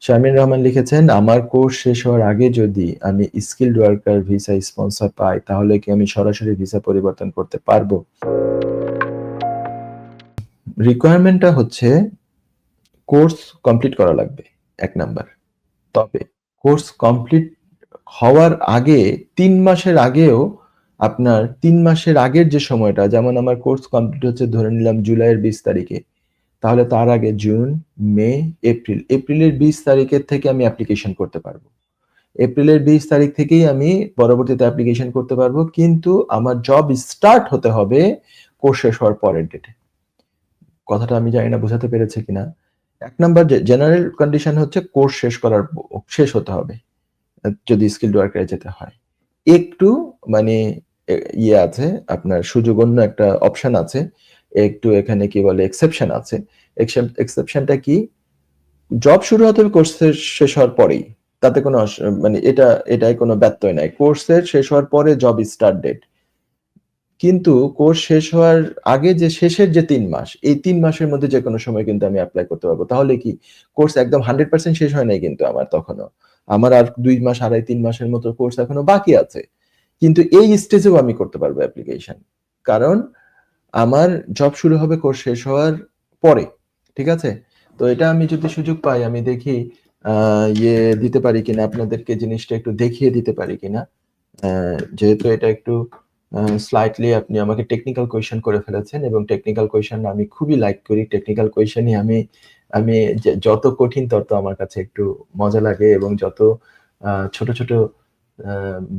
শারমিন রহমান লিখেছেন, আমার কোর্স শেষ হওয়ার আগে যদি আমি স্কিলড ওয়ার্কার ভিসা স্পন্সর পাই তাহলে কি আমি সরাসরি ভিসা পরিবর্তন করতে পারবো? রিকোয়ারমেন্টটা হচ্ছে কোর্স কমপ্লিট করা লাগবে, ১ নাম্বার। তবে কোর্স কমপ্লিট হওয়ার আগে ৩ মাসের আগেও আপনার ৩ মাসের আগের যে সময়টা, যেমন আমার কোর্স কমপ্লিট হচ্ছে ধরে নিলাম জুলাইয়ের ২০ তারিখে, তাহলে তার আগে জুন, মে, এপ্রিল, এপ্রিলের ২০ তারিখের থেকে আমি অ্যাপ্লিকেশন করতে পারবো। এপ্রিলের ২০ তারিখ থেকেই আমি পরবর্তীতে অ্যাপ্লিকেশন করতে পারবো, কিন্তু আমার জব স্টার্ট হতে হবে কোর্স শেষ হওয়ার পরের ডেটে। কথাটা আমি জানি না বোঝাতে পেরেছি কিনা। ১ নাম্বার জেনারেল কন্ডিশন হচ্ছে কোর্স শেষ হতে হবে যদি স্কিলড ওয়ার্কারে যেতে হয়। একটু মানে ইয়ে আছে, আপনার সুযোগন্য একটা অপশন আছে, একটু এখানে কি বলে এক্সেপশন আছে। এক্সেপশনটা কি? জব শুরু হতে হবে কোর্সের শেষ হওয়ার পরেই। তাতে কোনো মানে এটায় কোনো ব্যত্যয় নাই। কোর্সের শেষ হওয়ার পরে জব স্টার্ট ডেট। কিন্তু কোর্স শেষ হওয়ার আগে যে শেষের যে ৩ মাস, এই ৩ মাসের মধ্যে যেকোনো সময় কিন্তু আমি এপ্লাই করতে পারবো। তাহলে কি কোর্স একদম 100% শেষ হয় নাই কিন্তু আমার তখনো। আমার আর ২ মাস, ২.৫-৩ মাসের মতো কোর্স এখনো বাকি আছে। কিন্তু এই স্টেজেও আমি করতে পারবো অ্যাপ্লিকেশন। কারণ আমার জব শুরু হবে কোর্স শেষ হওয়ার পরে। ঠিক আছে? তো এটা আমি যদি সুযোগ পাই আমি দেখি দিতে পারি কিনা, আপনাদেরকে জিনিসটা একটু দেখিয়ে দিতে পারি কিনা। যেহেতু এটা একটু স্লাইটলি আপনি আমাকে টেকনিক্যাল কোয়েশ্চেন করে ফেলেছেন এবং টেকনিক্যাল কোয়েশ্চেন আমি খুবই লাইক করি। টেকনিক্যাল কোয়েশ্চেনই আমি আমি যত কঠিন তত আমার কাছে একটু মজা লাগে, এবং যত ছোট, ছোট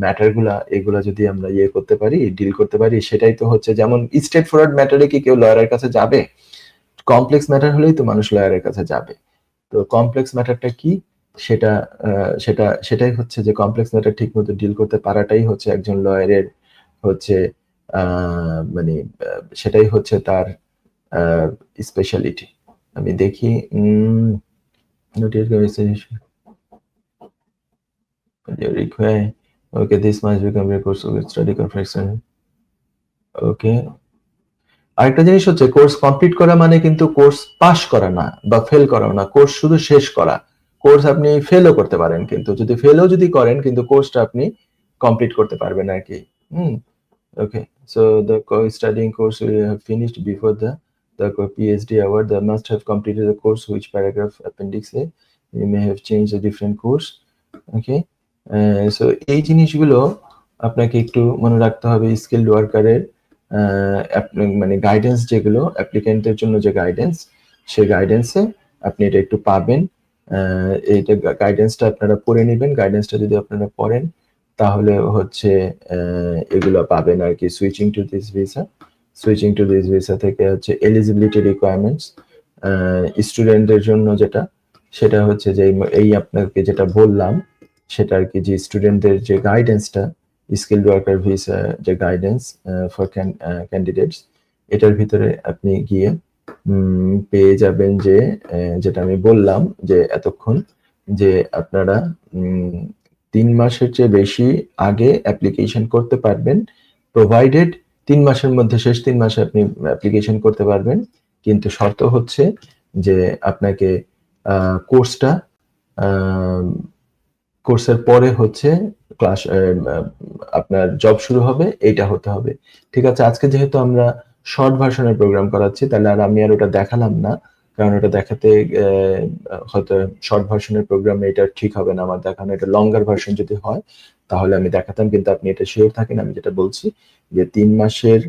ম্যাটার গুলা এগুলা যদি আমরা করতে পারি, ডিল করতে পারি, সেটাই তো হচ্ছে, যেমন স্ট্রেট ফরওয়ার্ড ম্যাটারে কি কেউ লয়ারের কাছে যাবে? কমপ্লেক্স ম্যাটার হলেই তো মানুষ লয়ারের কাছে যাবে। তো কমপ্লেক্স ম্যাটারটা কি? সেটা সেটাই হচ্ছে যে কমপ্লেক্স ম্যাটার ঠিকমতো ডিল করতে পারাটাই হচ্ছে একজন লয়ারের হচ্ছে মানে সেটাই হচ্ছে তার স্পেশালিটি। আমি দেখি notice conversation you require okay this must be complete course of study confirmation okay আরেকটা জিনিস হচ্ছে কোর্স কমপ্লিট করা মানে কিন্তু কোর্স পাস করা না বা ফেল করা না, কোর্স শুধু শেষ করা। কোর্স আপনি ফেলও করতে পারেন, কিন্তু যদি করেন কিন্তু কোর্সটা আপনি কমপ্লিট করতে পারবেন আর কি। Okay, so the studying course will have finished before the PhD award. They must have completed the course. Which paragraph appendix A? You may have changed a different course. Okay, so এই জিনিসগুলো আপনাকে একটু মনে রাখতে হবে। Skilled ওয়ার্কারের মানে guidance যেগুলো অ্যাপ্লিকেন্টের জন্য যে গাইডেন্স, সেই গাইডেন্সে আপনি এটা একটু পাবেন। এইটা গাইডেন্সটা আপনারা পড়ে নেবেন। গাইডেন্সটা যদি আপনারা পড়েন তাহলে হচ্ছে এগুলো পাবেন আর কি। সুইচিং টু দিস ভিসা থেকে হচ্ছে এলিজিবিলিটি রিকোয়ারমেন্টস স্টুডেন্টদের জন্য, যেটা সেটা হচ্ছে যে এই আপনাকে যেটা বললাম সেটা আর কি, যে স্টুডেন্টদের যে গাইডেন্সটা স্কিলড ওয়ার্কার ভিসা যে গাইডেন্স ফর ক্যান্ডিডেটস, এটার ভিতরে আপনি গিয়ে পেয়ে যাবেন যে যেটা আমি বললাম যে এতক্ষণ, যে আপনারা ৩ মাসের চেয়ে বেশি আগে অ্যাপ্লিকেশন করতে পারবেন, প্রোভাইডেড ৩ মাসের মধ্যে শেষ ৩ মাসে আপনি অ্যাপ্লিকেশন করতে পারবেন। কিন্তু শর্ত হচ্ছে যে আপনাকে কোর্সটা কোর্সের পরে হচ্ছে ক্লাস আপনার জব শুরু হবে, এইটা হতে হবে। ঠিক আছে, আজকে যেহেতু আমরা শর্ট ভার্সনের প্রোগ্রাম করাচ্ছি, তাহলে আর আমি আর ওটা দেখালাম না, কারণ ওটা দেখাতে হয়তো শর্ট ভার্সনের প্রোগ্রামে এটা ঠিক হবে না আমার দেখানো। এটা লঙ্গার ভার্সন যদি হয় তাহলে আমি দেখাতাম, কিন্তু আপনি এটা শিওর থাকেন আমি যেটা বলছি যে ৩ মাসের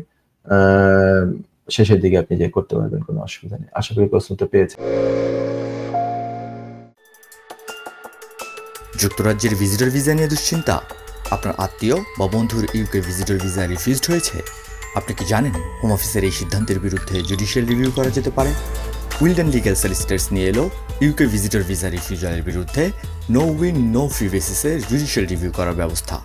শেষের দিকে আপনি যে করতে পারবেন, কোনো অসুবিধা নেই। আশা করি প্রশ্নটা পেয়েছেন। যুক্তরাজ্যের ভিজিটর ভিসা নিয়ে দুশ্চিন্তা? আপনার আত্মীয় বা বন্ধুর ইউকে ভিজিটর ভিসা রিফিউজড হয়েছে? আপনি কি জানেন হোম অফিসের এই সিদ্ধান্তের বিরুদ্ধে জুডিশিয়াল রিভিউ করা যেতে পারে? উইলডেন লিগ্যাল সলিসিটরস নিয়ে এলো ইউকে ভিজিটর ভিসা রিফিউজালের বিরুদ্ধে নো উইন নো ফি বেসিসে জুডিশিয়াল রিভিউ করার ব্যবস্থা।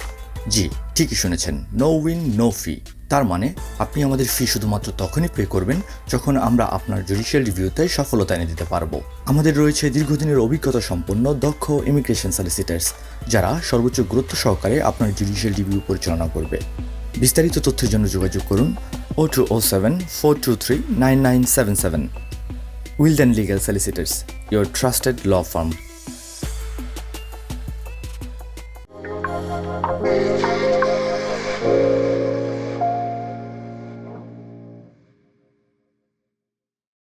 জি, ঠিকই শুনেছেন, নো উইন নো ফি। তার মানে আপনি আমাদের ফি শুধুমাত্র তখনই পে করবেন যখন আমরা আপনার জুডিশিয়াল রিভিউতে সফলতা এনে দিতে পারবো। আমাদের রয়েছে দীর্ঘদিনের অভিজ্ঞতা সম্পন্ন দক্ষ ইমিগ্রেশন সলিসিটার্স, যারা সর্বোচ্চ গুরুত্ব সহকারে আপনার জুডিশিয়াল রিভিউ পরিচালনা করবে। বিস্তারিত তথ্যের জন্য যোগাযোগ করুন 0207 423 9977। Wilden legal solicitors, your trusted law firm.